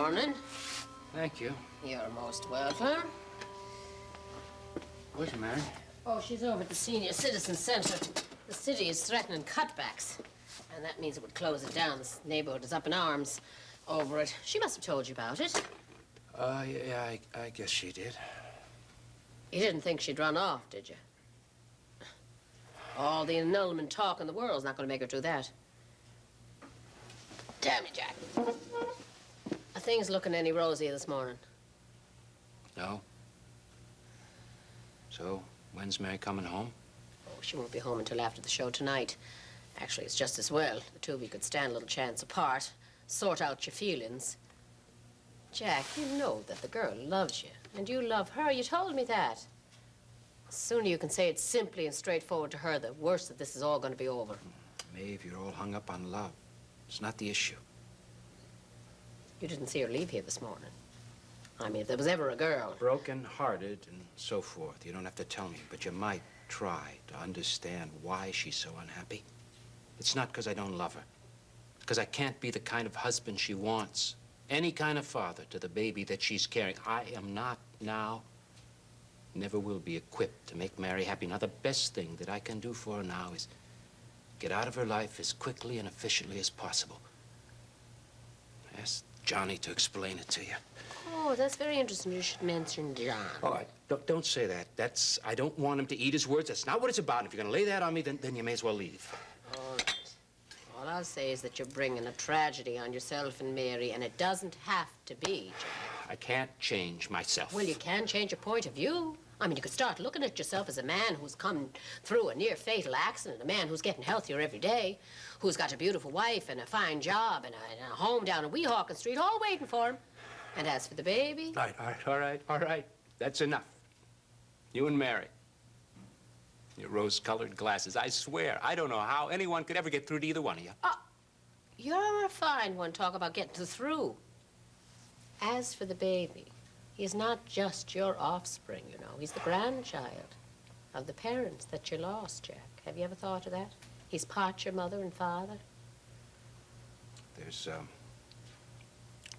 morning. Thank you. You're most welcome. Where's Mary? Oh, she's over at the Senior Citizen Center. The city is threatening cutbacks. And that means it would close it down. This neighborhood is up in arms over it. She must have told you about it. Yeah, I guess she did. You didn't think she'd run off, did you? All the annulment talk in the world's not going to make her do that. Tell me, Jack. Are things looking any rosier this morning? No. So, when's Mary coming home? Oh, she won't be home until after the show tonight. Actually, it's just as well. The two of you could stand a little chance apart, sort out your feelings. Jack, you know that the girl loves you, and you love her. You told me that. The sooner you can say it simply and straightforward to her, the worse that this is all going to be over. Maeve, you're all hung up on love. It's not the issue. You didn't see her leave here this morning. I mean, if there was ever a girl... Broken-hearted and so forth. You don't have to tell me, but you might try to understand why she's so unhappy. It's not because I don't love her. It's because I can't be the kind of husband she wants. Any kind of father to the baby that she's carrying. I am not now, never will be equipped to make Mary happy. Now, the best thing that I can do for her now is get out of her life as quickly and efficiently as possible. Ask Johnny to explain it to you. Oh, that's very interesting. You should mention John. All right, don't say that. I don't want him to eat his words. That's not what it's about. If you're going to lay that on me, then you may as well leave. All right. All I'll say is that you're bringing a tragedy on yourself and Mary, and it doesn't have to be, Jack. I can't change myself. Well, you can change your point of view. I mean, you could start looking at yourself as a man who's come through a near-fatal accident, a man who's getting healthier every day, who's got a beautiful wife and a fine job and a home down in Weehawken Street, all waiting for him. And as for the baby... All right. That's enough. You and Mary. Your rose-colored glasses. I swear, I don't know how anyone could ever get through to either one of you. You're a fine one, talk about getting through. As for the baby, he's not just your offspring, you know. He's the grandchild of the parents that you lost, Jack. Have you ever thought of that? He's part your mother and father. There's,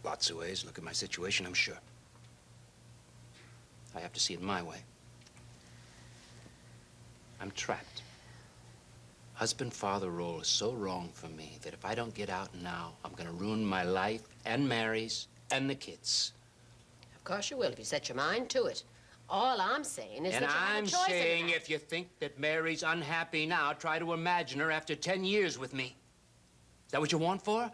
lots of ways to look at my situation, I'm sure. I have to see it my way. I'm trapped. Husband-father role is so wrong for me that if I don't get out now, I'm gonna ruin my life and Mary's and the kids. Of course you will, if you set your mind to it. All I'm saying is that you have a choice. And I'm saying if you think that Mary's unhappy now, try to imagine her after 10 years with me. Is that what you want for her?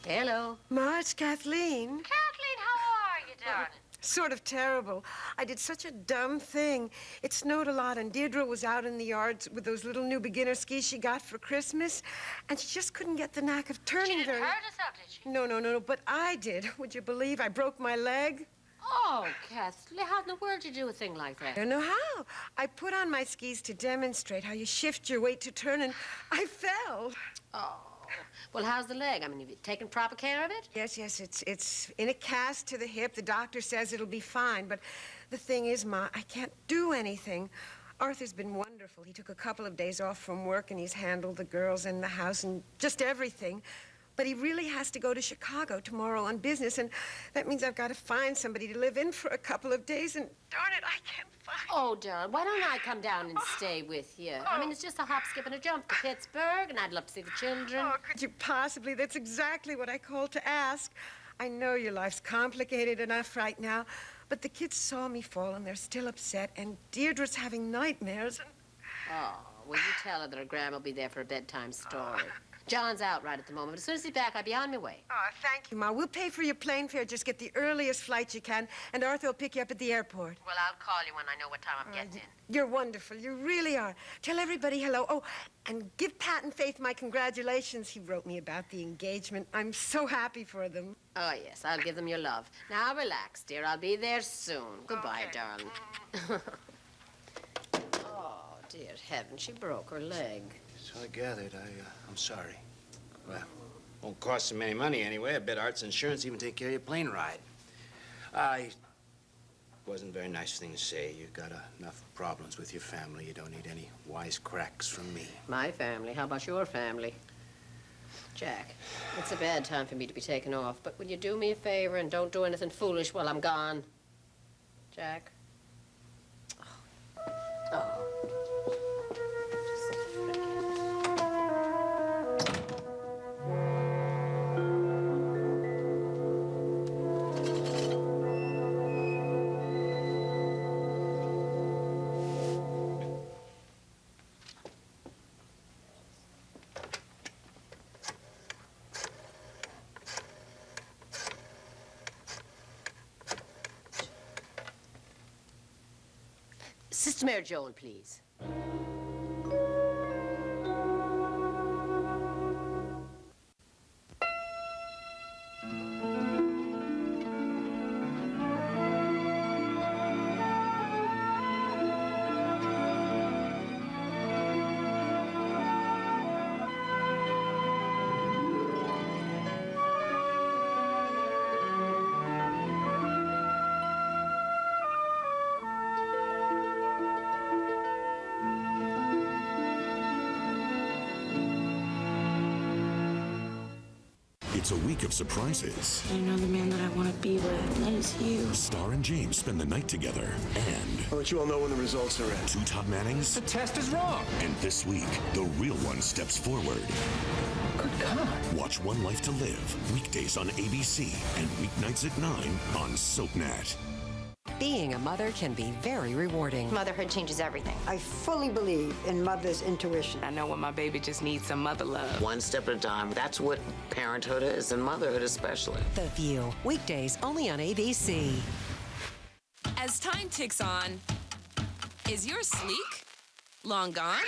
Hello. Ma, it's Kathleen. Kathleen, how are you, darling? Sort of terrible. I did such a dumb thing. It snowed a lot, and Deirdre was out in the yards with those little new beginner skis she got for Christmas, and she just couldn't get the knack of turning She didn't very... hurt herself, did she? No, but I did. Would you believe I broke my leg? Oh, Kathleen, how in the world did you do a thing like I that? don't know how. I put on my skis to demonstrate how you shift your weight to turn, and I fell. Oh. Well, how's the leg? I mean, have you taken proper care of it? Yes, it's in a cast to the hip. The doctor says it'll be fine, but the thing is, Ma, I can't do anything. Arthur's been wonderful. He took a couple of days off from work, and he's handled the girls and the house and just everything. But he really has to go to Chicago tomorrow on business, and that means I've got to find somebody to live in for a couple of days, and darn it, I can't find... Oh, darling, why don't I come down and stay with you? I mean, it's just a hop, skip, and a jump to Pittsburgh, and I'd love to see the children. Oh, could you possibly? That's exactly what I called to ask. I know your life's complicated enough right now, but the kids saw me fall, and they're still upset, and Deirdre's having nightmares, and... Oh, will you tell her that her grandma will be there for a bedtime story? John's out right at the moment, but as soon as he's back, I'll be on my way. Oh, thank you, Ma. We'll pay for your plane fare. Just get the earliest flight you can, and Arthur will pick you up at the airport. Well, I'll call you when I know what time I'm getting in. You're wonderful. You really are. Tell everybody hello. Oh, and give Pat and Faith my congratulations. He wrote me about the engagement. I'm so happy for them. Oh, yes, I'll give them your love. Now, relax, dear. I'll be there soon. Goodbye, Okay. darling. Oh, dear heaven, she broke her leg. So I gathered. I'm sorry. Well, won't cost him any money anyway. I bet Art's insurance even take care of your plane ride. Wasn't a very nice thing to say. You got enough problems with your family. You don't need any wisecracks from me. My family? How about your family? Jack, it's a bad time for me to be taken off, but will you do me a favor and don't do anything foolish while I'm gone? Jack? Oh. Sister Mary Joan, please. It's a week of surprises. I know the man that I want to be with. That is you. Star and James spend the night together. And I'll let you all know when the results are in. two Todd Mannings. The test is wrong. And this week, the real one steps forward. Good God. Watch One Life to Live, weekdays on ABC and weeknights at 9 on SoapNet. Being a mother can be very rewarding. Motherhood changes everything. I fully believe in mother's intuition. I know when my baby just needs some mother love. One step at a time. That's what parenthood is, and motherhood especially. The View, weekdays only on ABC. As time ticks on, is your sleek long gone?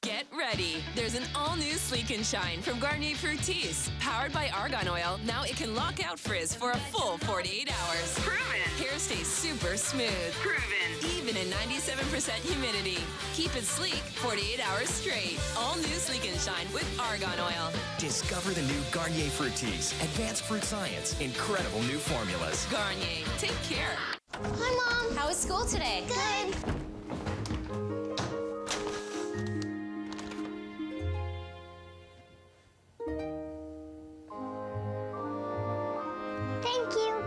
Get ready. There's an all-new Sleek and Shine from Garnier Fructis. Powered by argan oil, now it can lock out frizz for a full 48 hours. Proven. Hair stays super smooth. Proven. Even in 97% humidity. Keep it sleek 48 hours straight. All new Sleek and Shine with argan oil. Discover the new Garnier Fructis. Advanced fruit science. Incredible new formulas. Garnier. Take care. Hi, Mom. How was school today? Good. Thank you.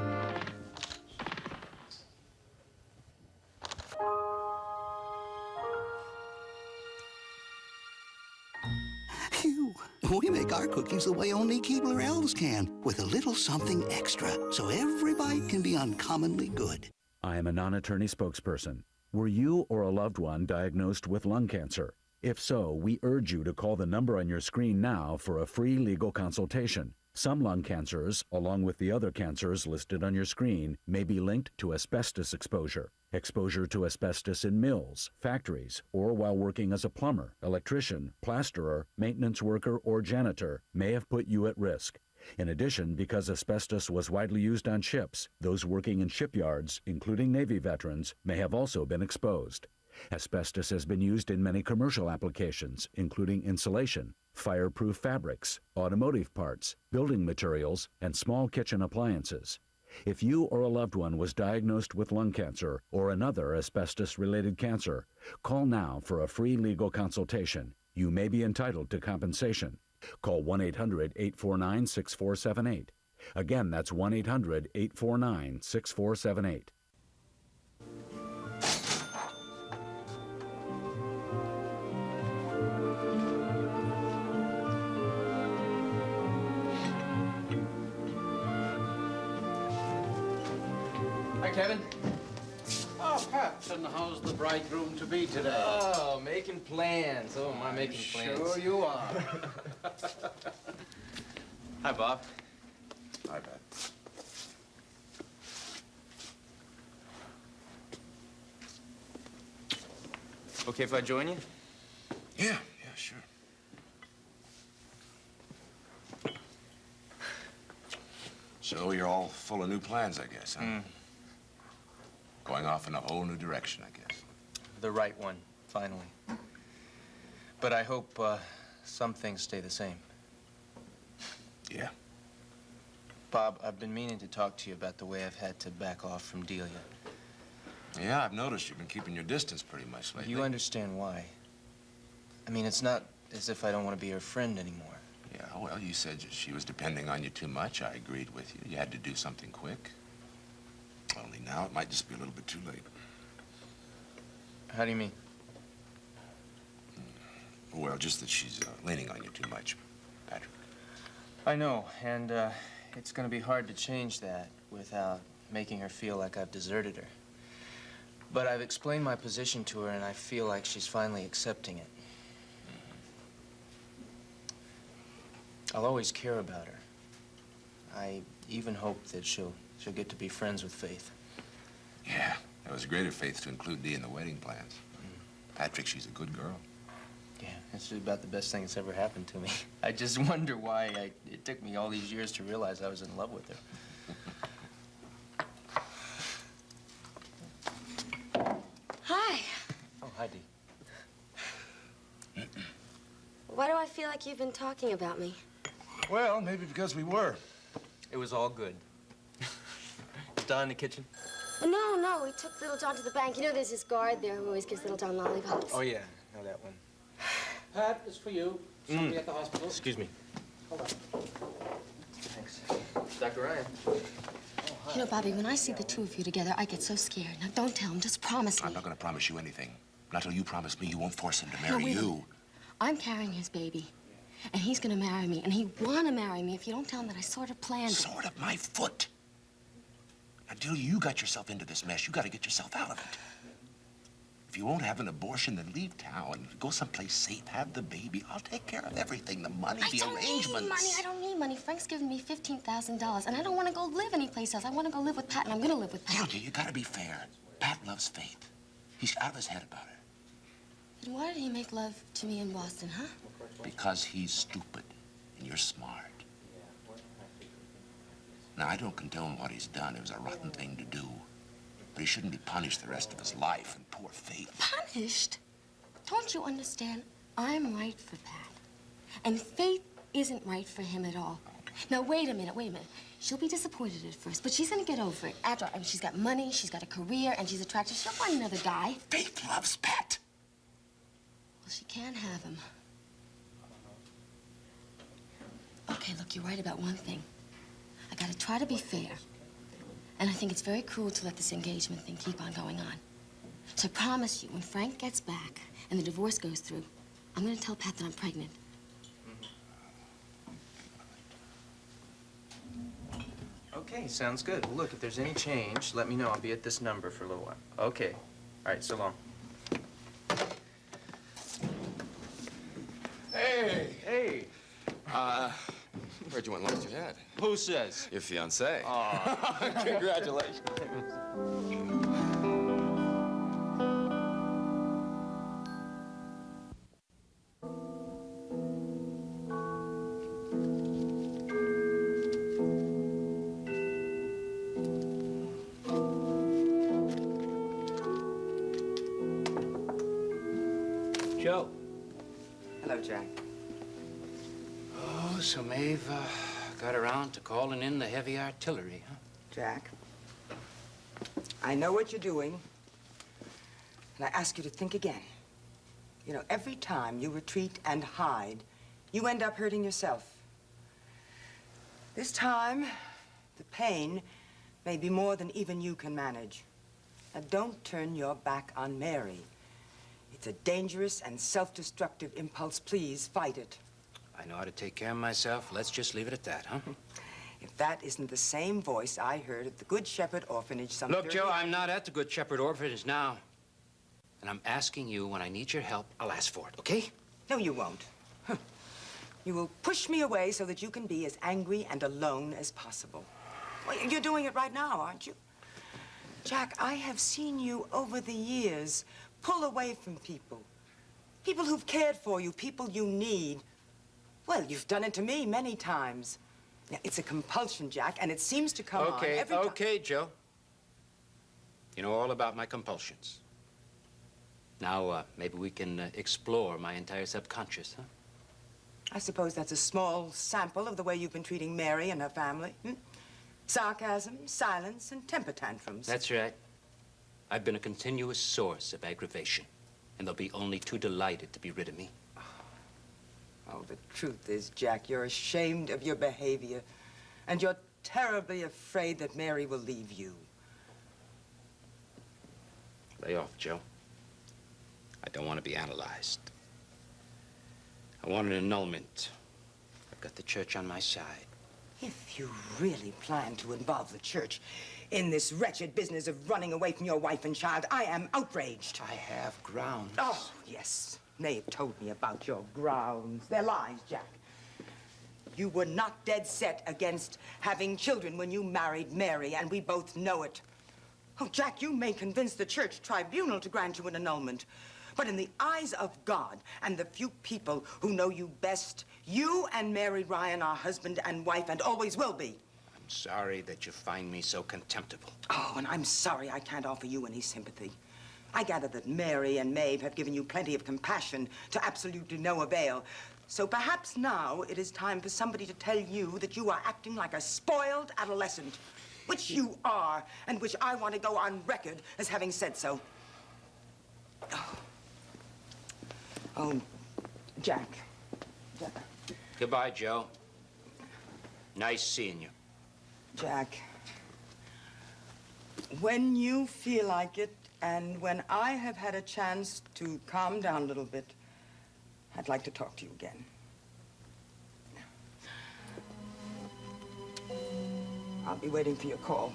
Phew. We make our cookies the way only Keebler Elves can, with a little something extra, so every bite can be uncommonly good. I am a non-attorney spokesperson. Were you or a loved one diagnosed with lung cancer? If so, we urge you to call the number on your screen now for a free legal consultation. Some lung cancers, along with the other cancers listed on your screen, may be linked to asbestos exposure. Exposure to asbestos in mills, factories, or while working as a plumber, electrician, plasterer, maintenance worker, or janitor may have put you at risk. In addition, because asbestos was widely used on ships, those working in shipyards, including Navy veterans, may have also been exposed. Asbestos has been used in many commercial applications, including insulation, fireproof fabrics, automotive parts, building materials, and small kitchen appliances. If you or a loved one was diagnosed with lung cancer or another asbestos-related cancer, call now for a free legal consultation. You may be entitled to compensation. Call 1-800-849-6478. Again, that's 1-800-849-6478. Hi, Kevin. Oh, Pat, and how's the bridegroom to be today? Oh, making plans. Oh, am I making plans? Sure you are. Hi, Bob. Hi, Pat. Okay if I join you? Yeah, sure. So you're all full of new plans, I guess, huh? Going off in a whole new direction, I guess. The right one, finally. But I hope some things stay the same. Yeah? Bob, I've been meaning to talk to you about the way I've had to back off from Delia. Yeah, I've noticed you've been keeping your distance pretty much lately. You understand why. I mean, it's not as if I don't want to be her friend anymore. Yeah, well, you said she was depending on you too much. I agreed with you. You had to do something quick. Only now it might just be a little bit too late. How do you mean? Well, just that she's leaning on you too much, Patrick. I know, and it's going to be hard to change that without making her feel like I've deserted her. But I've explained my position to her, and I feel like she's finally accepting it. I'll always care about her. I even hope that she'll get to be friends with Faith. Yeah, it was greater Faith to include Dee in the wedding plans. Patrick, she's a good girl. Yeah, it's about the best thing that's ever happened to me. I just wonder why it took me all these years to realize I was in love with her. Hi. Oh, hi, Dee. Why do I feel like you've been talking about me? Well, maybe because we were. It was all good. Don in the kitchen? No, we took Little John to the bank. You know there's this guard there who always gives Little John lollipops. Oh, yeah, I know that one. Pat, it's for you. Somebody at the hospital. Excuse me. Hold on. Thanks. Dr. Ryan. You know, Bobby, when I see the two of you together, I get so scared. Now, don't tell him. Just promise me. I'm not going to promise you anything. Not till you promise me you won't force him to No, marry wait a you. minute. I'm carrying his baby. And he's gonna marry me. And he wanna marry me if you don't tell him that I sort of planned it. Sort of my foot. Now, Delia, you got yourself into this mess. You got to get yourself out of it. If you won't have an abortion, then leave town. Go someplace safe. Have the baby. I'll take care of everything. The money, the arrangements. I don't need money. Frank's given me $15,000. And I don't want to go live anyplace else. I want to go live with Pat, and I'm gonna live with Pat. Delia, you got to be fair. Pat loves Faith. He's out of his head about her. Then why did he make love to me in Boston, huh? Because he's stupid and you're smart. Now, I don't condone what he's done. It was a rotten thing to do. But he shouldn't be punished the rest of his life. And poor Faith. Punished? Don't you understand? I'm right for Pat. And Faith isn't right for him at all. Now, wait a minute. She'll be disappointed at first, but she's gonna get over it. After, she's got money, she's got a career, and she's attractive. She'll find another guy. Faith loves Pat. Well, she can't have him. Okay, look, you're right about one thing. I gotta try to be fair. And I think it's very cruel to let this engagement thing keep on going on. So I promise you, when Frank gets back and the divorce goes through, I'm gonna tell Pat that I'm pregnant. Okay, sounds good. Well, look, if there's any change, let me know. I'll be at this number for a little while. Okay. All right, so long. Hey! Hey! Where'd you want lunch you had? Who says? Your fiancée. Aw. Congratulations. Joe. Hello, Jack. Oh, so Maeve got around to calling in the heavy artillery, huh? Jack, I know what you're doing, and I ask you to think again. You know, every time you retreat and hide, you end up hurting yourself. This time, the pain may be more than even you can manage. Now, don't turn your back on Mary. It's a dangerous and self-destructive impulse. Please, fight it. I know how to take care of myself. Let's just leave it at that, huh? If that isn't the same voice I heard at the Good Shepherd Orphanage some Look, 30 Joe, I'm not at the Good Shepherd Orphanage now. And I'm asking you, when I need your help, I'll ask for it, okay? No, you won't. You will push me away so that you can be as angry and alone as possible. Well, you're doing it right now, aren't you? Jack, I have seen you over the years pull away from people. People who've cared for you, people you need. Well, you've done it to me many times. Now, it's a compulsion, Jack, and it seems to come on every time. Okay, Joe. You know all about my compulsions. Now, maybe we can explore my entire subconscious, huh? I suppose that's a small sample of the way you've been treating Mary and her family. Sarcasm, silence, and temper tantrums. That's right. I've been a continuous source of aggravation, and they'll be only too delighted to be rid of me. Oh, the truth is, Jack, you're ashamed of your behavior, and you're terribly afraid that Mary will leave you. Lay off, Joe. I don't want to be analyzed. I want an annulment. I've got the church on my side. If you really plan to involve the church in this wretched business of running away from your wife and child, I am outraged. I have grounds. Oh, yes. Maeve told me about your grounds. They're lies, Jack. You were not dead set against having children when you married Mary, and we both know it. Oh, Jack, you may convince the church tribunal to grant you an annulment, but in the eyes of God and the few people who know you best, you and Mary Ryan are husband and wife and always will be. I'm sorry that you find me so contemptible. Oh, and I'm sorry I can't offer you any sympathy. I gather that Mary and Maeve have given you plenty of compassion to absolutely no avail. So perhaps now it is time for somebody to tell you that you are acting like a spoiled adolescent, which you are, and which I want to go on record as having said so. Oh, Jack. Goodbye, Joe. Nice seeing you. Jack, when you feel like it, and when I have had a chance to calm down a little bit, I'd like to talk to you again. I'll be waiting for your call.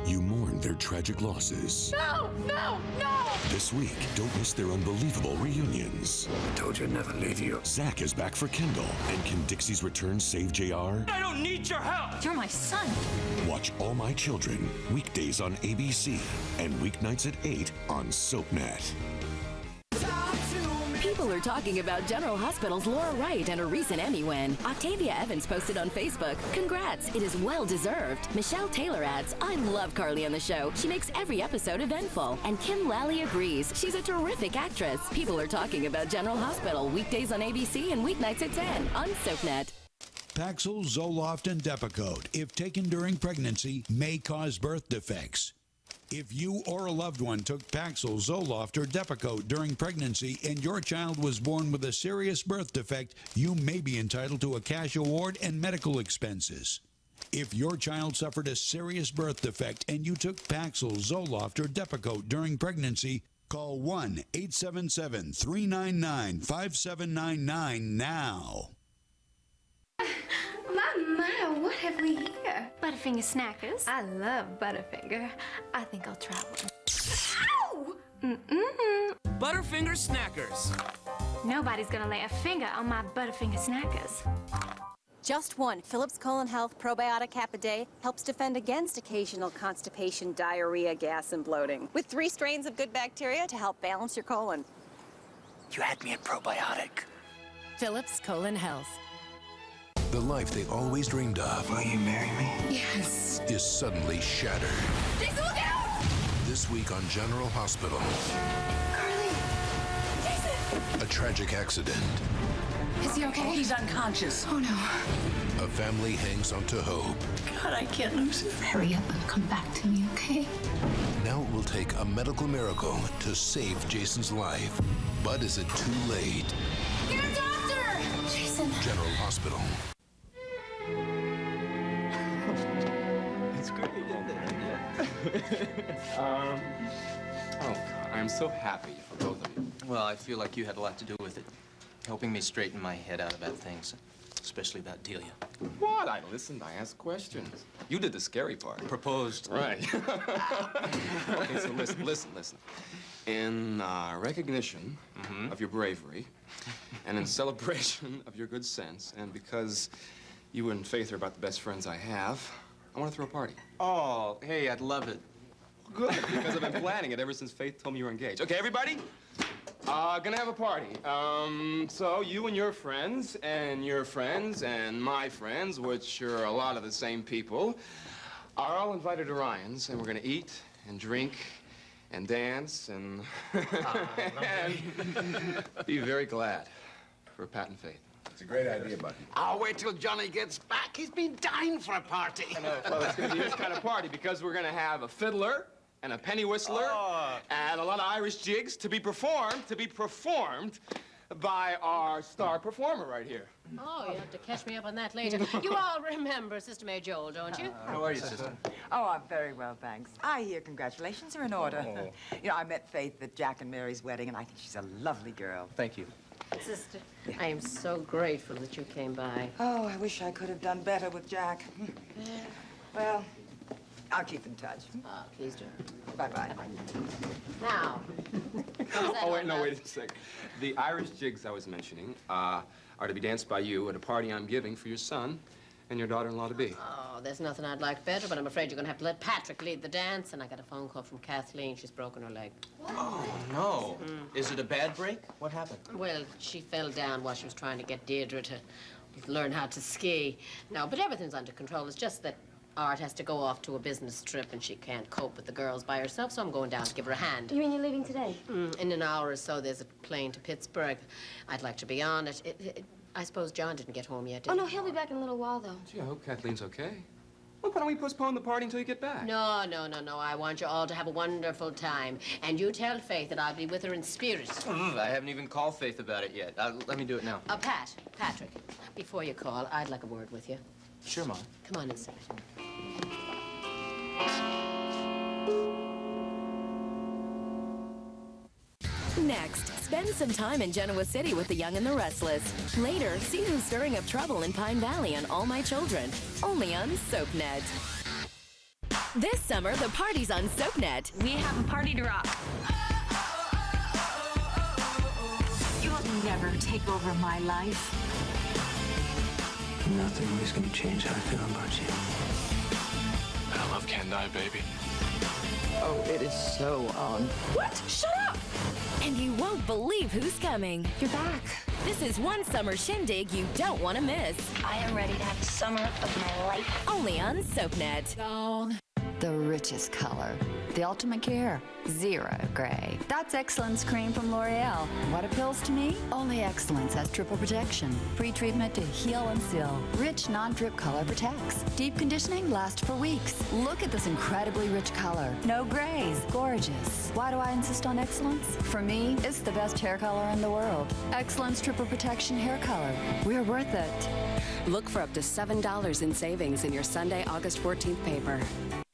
You mourn their tragic losses. No, no, no! This week, don't miss their unbelievable reunions. I told you I'd never leave you. Zach is back for Kendall, and can Dixie's return save JR? I don't need your help! You're my son. Watch All My Children, weekdays on ABC, and weeknights at 8 on SoapNet. People are talking about General Hospital's Laura Wright and a recent Emmy win. Octavia Evans posted on Facebook, "Congrats, it is well deserved." Michelle Taylor adds, "I love Carly on the show. She makes every episode eventful." And Kim Lally agrees, she's a terrific actress. People are talking about General Hospital, weekdays on ABC and weeknights at 10 on SoapNet. Paxil, Zoloft, and Depakote, if taken during pregnancy, may cause birth defects. If you or a loved one took Paxil, Zoloft, or Depakote during pregnancy and your child was born with a serious birth defect, you may be entitled to a cash award and medical expenses. If your child suffered a serious birth defect and you took Paxil, Zoloft, or Depakote during pregnancy, call 1-877-399-5799 now. My, what have we here? Butterfinger Snackers. I love Butterfinger. I think I'll try one. Ow! Butterfinger Snackers. Nobody's gonna lay a finger on my Butterfinger Snackers. Just one Philips Colon Health Probiotic Cap a day helps defend against occasional constipation, diarrhea, gas, and bloating. With 3 strains of good bacteria to help balance your colon. You had me at probiotic. Philips Colon Health. The life they always dreamed of. Will you marry me? Yes. Is suddenly shattered. Jason, look out! This week on General Hospital. Carly! Jason! A tragic accident. Is he okay? He's unconscious. Oh, no. A family hangs on to hope. God, I can't lose him. Hurry up and come back to me, okay? Now it will take a medical miracle to save Jason's life. But is it too late? Get a doctor! Jason. General Hospital. It's great, isn't it? Oh, God, I'm so happy for both of you. Well, I feel like you had a lot to do with it, helping me straighten my head out about things, especially about Delia. What? I listened, I asked questions. You did the scary part. Proposed. Right. Okay, so listen. In recognition of your bravery, and in celebration of your good sense, and because you and Faith are about the best friends I have, I want to throw a party. Oh, hey, I'd love it. Good, because I've been planning it ever since Faith told me you were engaged. Okay, everybody? Gonna have a party. So you and your friends, and my friends, which are a lot of the same people, are all invited to Ryan's, and we're gonna eat and drink and dance and, and be very glad. for Pat and Faith. It's a great idea, Bucky. I'll wait till Johnny gets back. He's been dying for a party. Well, it's going to be his kind of party because we're going to have a fiddler and a penny whistler and a lot of Irish jigs to be performed by our star performer right here. Oh, you have to catch me up on that later. You all remember Sister May Joel, don't you? How are you, sister? Oh, I'm very well, thanks. I hear congratulations are in order. You know, I met Faith at Jack and Mary's wedding, and I think she's a lovely girl. Thank you. Sister, I am so grateful that you came by. Oh, I wish I could have done better with Jack. Well, I'll keep in touch. Oh, please do. Bye-bye. Now. Oh, wait a sec. The Irish jigs I was mentioning are to be danced by you at a party I'm giving for your son and your daughter-in-law to be. Oh, there's nothing I'd like better, but I'm afraid you're going to have to let Patrick lead the dance, and I got a phone call from Kathleen. She's broken her leg. Oh, no. Is it a bad break? What happened? Well, she fell down while she was trying to get Deirdre to learn how to ski. No, but everything's under control. It's just that Art has to go off to a business trip, and she can't cope with the girls by herself, so I'm going down to give her a hand. You mean you're leaving today? In an hour or so, there's a plane to Pittsburgh. I'd like to be on it. I suppose John didn't get home yet, did Oh, he? no, he'll be back in a little while, though. Gee, I hope Kathleen's okay. Well, why don't we postpone the party until you get back? No. I want you all to have a wonderful time. And you tell Faith that I'll be with her in spirit. I haven't even called Faith about it yet. Let me do it now. Patrick, before you call, I'd like a word with you. Sure, Mom. Come on inside. Next, spend some time in Genoa City with the Young and the Restless. Later, see who's stirring up trouble in Pine Valley on All My Children, only on SoapNet. This summer, the party's on SoapNet. We have a party to rock. You'll never take over my life. Nothing is going to change how I feel about you. I love Can't Die, baby. Oh, it is so on. What? Shut up! And you won't believe who's coming. You're back. This is one summer shindig you don't want to miss. I am ready to have the summer of my life. Only on SoapNet. The richest color. The ultimate care. Zero gray. That's Excellence Cream from L'Oreal. What appeals to me? Only Excellence has triple protection. Pre-treatment to heal and seal. Rich non-drip color protects. Deep conditioning lasts for weeks. Look at this incredibly rich color. No grays. Gorgeous. Why do I insist on Excellence? For me, it's the best hair color in the world. Excellence Triple Protection Hair Color. We're worth it. Look for up to $7 in savings in your Sunday, August 14th paper.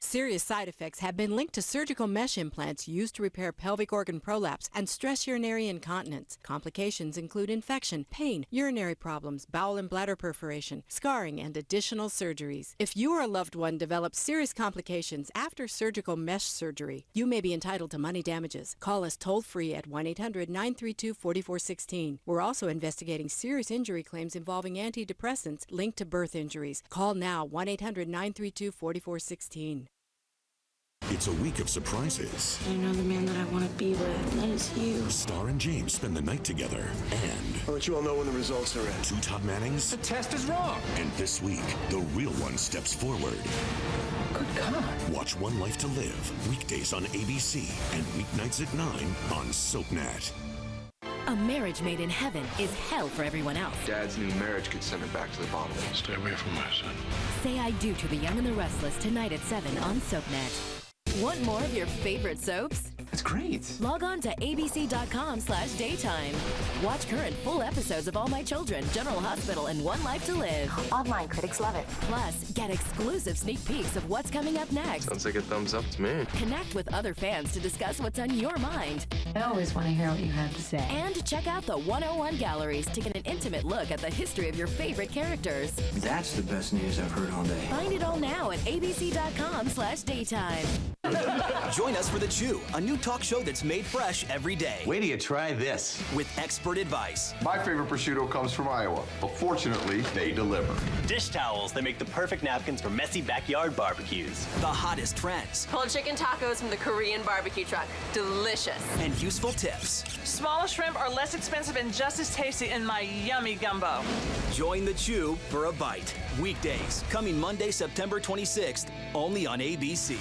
Serious side effects have been linked to surgical mesh implants used to repair pelvic organ prolapse and stress urinary incontinence. Complications include infection, pain, urinary problems, bowel and bladder perforation, scarring, and additional surgeries. If you or a loved one develops serious complications after surgical mesh surgery, you may be entitled to money damages. Call us toll-free at 1-800-932-4416. We're also investigating serious injury claims involving antidepressants linked to birth injuries. Call now, 1-800-932-4416. It's a week of surprises. I know the man that I want to be with. That is you. Star and James spend the night together. And I'll let you all know when the results are in. two Todd Mannings. The test is wrong. And this week, the real one steps forward. Good God. Watch One Life to Live, weekdays on ABC and weeknights at 9 on SoapNet. A marriage made in heaven is hell for everyone else. Dad's new marriage could send her back to the bottom. Stay away from my son. Say I do to the Young and the Restless tonight at 7 on SoapNet. Want more of your favorite soaps? That's great. Log on to abc.com/daytime. Watch current full episodes of All My Children, General Hospital, and One Life to Live. Online critics love it. Plus, get exclusive sneak peeks of what's coming up next. Sounds like a thumbs up to me. Connect with other fans to discuss what's on your mind. I always want to hear what you have to say. And check out the 101 galleries to get an intimate look at the history of your favorite characters. That's the best news I've heard all day. Find it all now at abc.com/daytime. Join us for The Chew, a new talk show that's made fresh every day. Wait till you try this. With expert advice. My favorite prosciutto comes from Iowa, but fortunately, they deliver. Dish towels that make the perfect napkins for messy backyard barbecues. The hottest trends. Pulled chicken tacos from the Korean barbecue truck. Delicious. And useful tips. Smaller shrimp are less expensive and just as tasty in my yummy gumbo. Join The Chew for a bite. Weekdays, coming Monday, September 26th, only on ABC.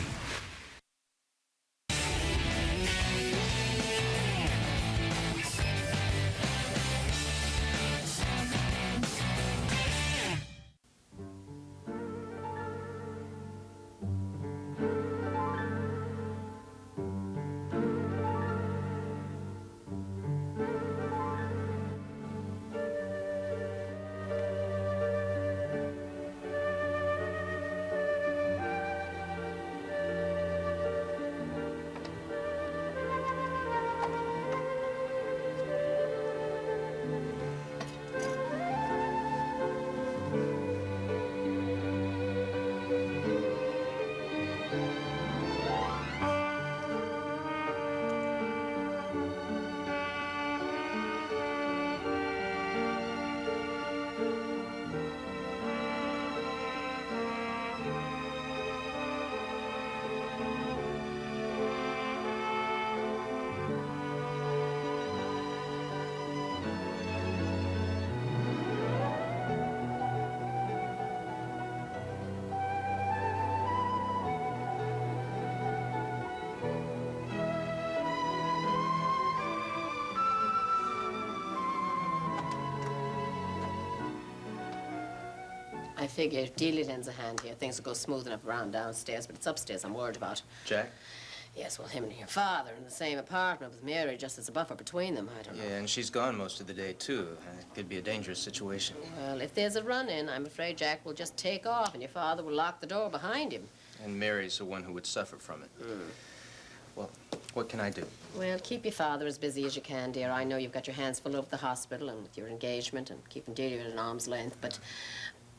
figure if Delia lends a hand here, things will go smooth enough around downstairs, but it's upstairs I'm worried about. Jack? Yes, well, him and your father in the same apartment with Mary just as a buffer between them, I don't know. Yeah, and she's gone most of the day, too. It could be a dangerous situation. Well, if there's a run-in, I'm afraid Jack will just take off and your father will lock the door behind him. And Mary's the one who would suffer from it. Well, what can I do? Well, keep your father as busy as you can, dear. I know you've got your hands full over the hospital and with your engagement and keeping Delia at an arm's length, but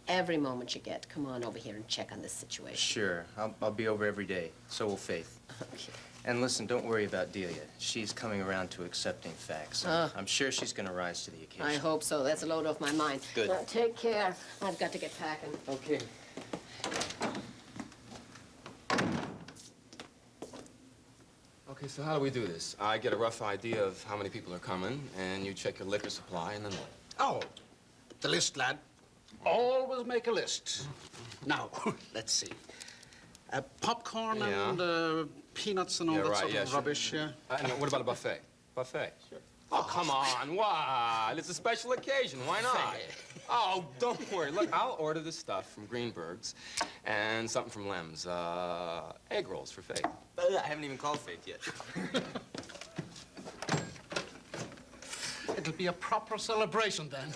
every moment you get, come on over here and check on this situation. Sure. I'll be over every day. So will Faith. Okay. And listen, don't worry about Delia. She's coming around to accepting facts. I'm sure she's going to rise to the occasion. I hope so. That's a load off my mind. Good. Now, take care. I've got to get packing. Okay. Okay, so how do we do this? I get a rough idea of how many people are coming, and you check your liquor supply, and then what? Oh, the list, lad. Always make a list. Now, let's see. Popcorn and peanuts and all that sort of rubbish, yeah? And what about a buffet? Buffet? Sure. Oh, come on. What? It's a special occasion. Why not? Oh, don't worry. Look, I'll order the stuff from Greenberg's and something from Lem's. Egg rolls for Faith. I haven't even called Faith yet. It'll be a proper celebration then.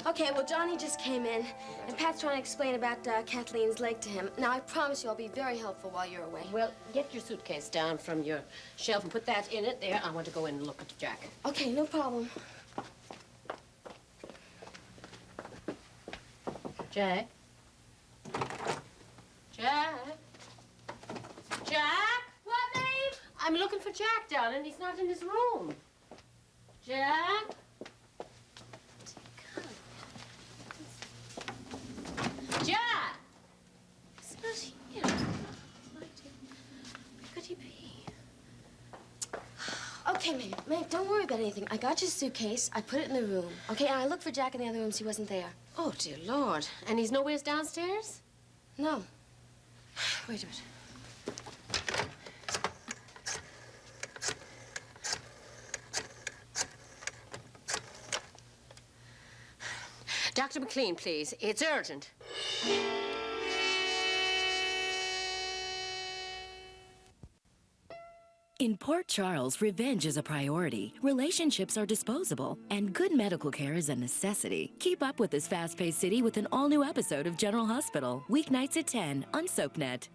Okay, well, Johnny just came in, and Pat's trying to explain about Kathleen's leg to him. Now, I promise you I'll be very helpful while you're away. Well, get your suitcase down from your shelf and put that in it there. I want to go in and look at Jack. Okay, no problem. Jack? Jack? Jack? What, babe? I'm looking for Jack, darling. He's not in his room. Jack? Jack! He's not here. Where could he be? Okay, Maeve, don't worry about anything. I got your suitcase. I put it in the room. Okay, and I looked for Jack in the other rooms. He wasn't there. Oh, dear Lord. And he's nowhere downstairs? No. Wait a minute. Dr. McLean, please. It's urgent. In Port Charles, revenge is a priority, relationships are disposable, and good medical care is a necessity. Keep up with this fast-paced city with an all-new episode of General Hospital, weeknights at 10 on SoapNet.